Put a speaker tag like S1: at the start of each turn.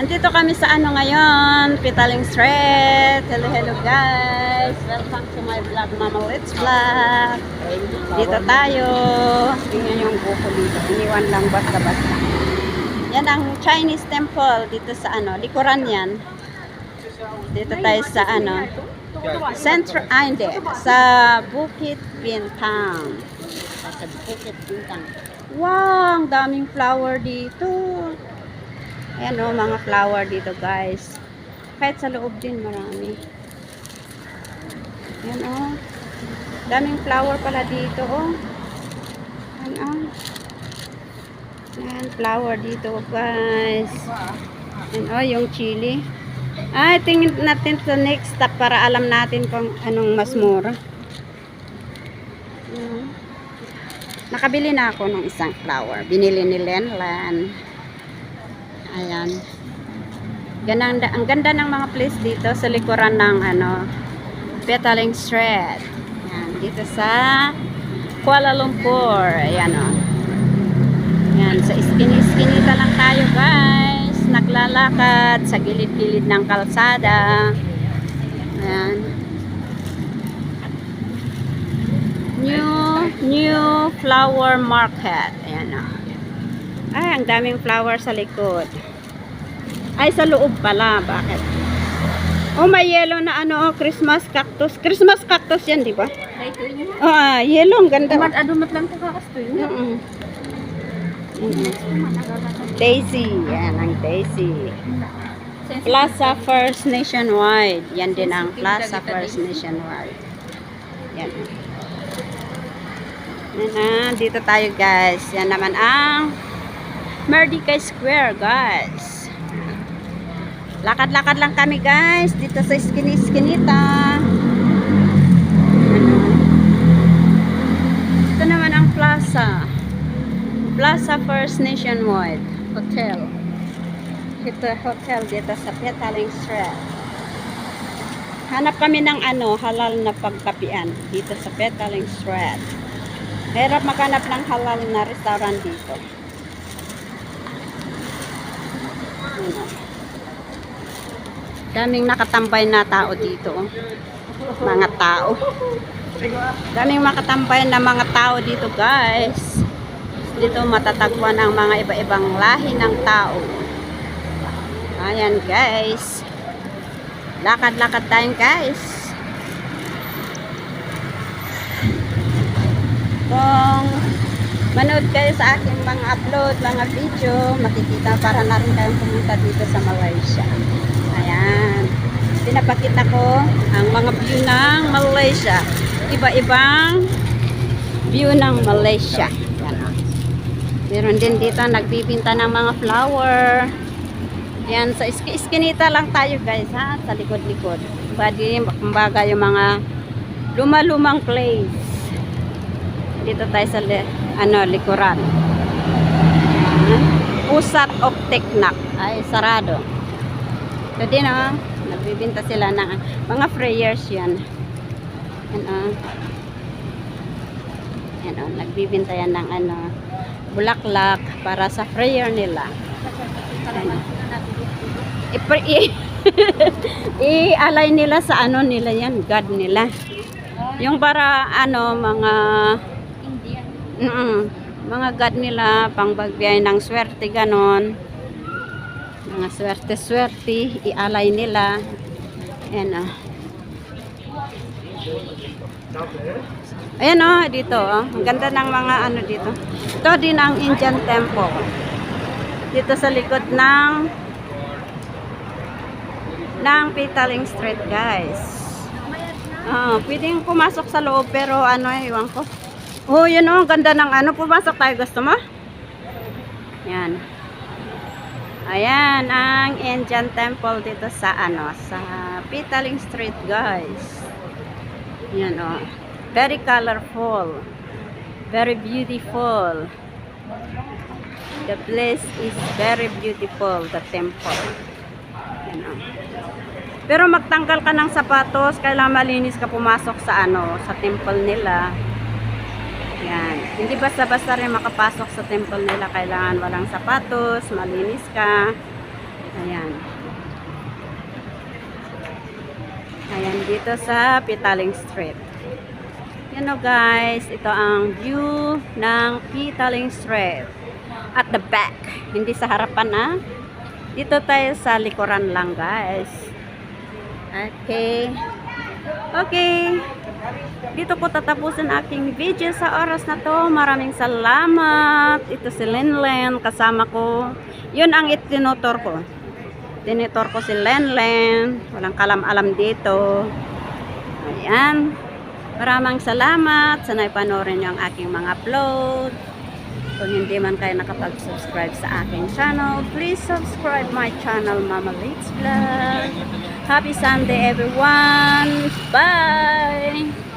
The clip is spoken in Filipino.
S1: Andito kami sa ano ngayon, Petaling Street. Hello, hello guys. Welcome to my vlog, Mama Let's Vlog. Dito tayo. Tingnan yung buko dito. Iniwan lang basta-basta. Yan ang Chinese temple dito sa ano, likuran yan. Dito tayo sa ano, Central, hindi, sa Bukit Bintang. Sa Bukit Bintang. Wow, ang daming flower dito. Ayan o, mga flower dito guys. Kahit sa loob din marami. Ayan o. Daming flower pala dito o. Ayan o. Ayan, flower dito guys. Ayan o, yung chili. Ay, tingin natin sa next stop para alam natin kung anong mas mura. Nakabili na ako ng isang flower. Binili ni Lenlan. Ayan. Ang ganda ng mga place dito sa likuran ng ano, Petaling Street. Ayan, dito sa Kuala Lumpur. Ayan o. Ayan, sa iskinita lang tayo guys. Naglalakad sa gilid-gilid ng kalsada. Ayan. New flower market. Ayan o. Ay, ang daming flower sa likod. Ay, sa loob pala. Bakit? Oh, may yellow na ano, Christmas cactus. Christmas cactus yan, di ba? Ah, yellow. Ang ganda.
S2: Adumat lang ito kakasto yun.
S1: Daisy. Yan, ang Daisy. Plaza First Nationwide. Yan din ang Plaza First Nationwide. Yan. Yan na, dito tayo guys. Yan naman ang Merdeka Square guys. Lakad-lakad lang kami guys dito sa iskinita. Ito naman ang Plaza First Nationwide Hotel. Ito hotel dito sa Petaling Street. Hanap kami ng ano, halal na pagkapian dito sa Petaling Street. Hirap maghanap ng halal na restaurant dito. Daming nakatambay na tao dito. Mga tao. Daming makatambay na mga tao dito guys. Dito matatagpuan ang mga iba-ibang lahi ng tao. Ayan guys. Lakad-lakad tayo guys. Kung manood kayo sa aking mga upload, mga video, makikita para na rin kayong pumunta dito sa Malaysia. Ayan. Pinapakita ko ang mga view ng Malaysia. Iba-ibang view ng Malaysia. Ayan. Meron din dito nagbibinta ng mga flower. Ayan, sa iskinita lang tayo guys ha, sa likod-likod. Kumbaga yung mga lumang place. Dito tayo sa likuran. Pusat of Teknak ay sarado. So din nagbibinta sila ng mga prayers yan. Nagbibinta yan ng bulaklak para sa prayer nila. I-alay nila sa ano nila yan, God nila. Yung para mga mga God nila, pangbagbiyay ng swerte, ganon. Mga swerte, ialay nila. Ayan Ayan dito ang ganda ng mga dito. Ito din ang Indian temple. Dito sa likod ng Petaling Street guys. Pwedeng pumasok sa loob pero iwan ko. Oh, yun ang ganda ng pumasok tayo, gusto mo? Yan. Ayan ang Indian temple dito sa sa Petaling Street guys. Yan very colorful. Very beautiful. The place is very beautiful, the temple. Yan Pero magtanggal ka ng sapatos, kailangan malinis ka pumasok sa sa temple nila. Yan. Hindi basta-basta rin makapasok sa temple nila. Kailangan walang sapatos, malinis ka. Ayan. Ayan, dito sa Pitaling Street. Yan o guys, ito ang view ng Pitaling Street. At the back, hindi sa harapan na. Dito tayo sa likuran lang guys. Okay. Okay. Dito ko tatapusin aking video sa oras na to. Maraming salamat. Ito si Lenlen, kasama ko. Yun ang itinotor ko. Tinitor ko si Lenlen. Walang kalam-alam dito. Ayan. Maraming salamat. Sana'y panoorin niyo ang aking mga upload. Kung hindi man kayo nakapag-subscribe sa aking channel, please subscribe my channel, Mama Litz Vlog. Happy Sunday everyone. Bye!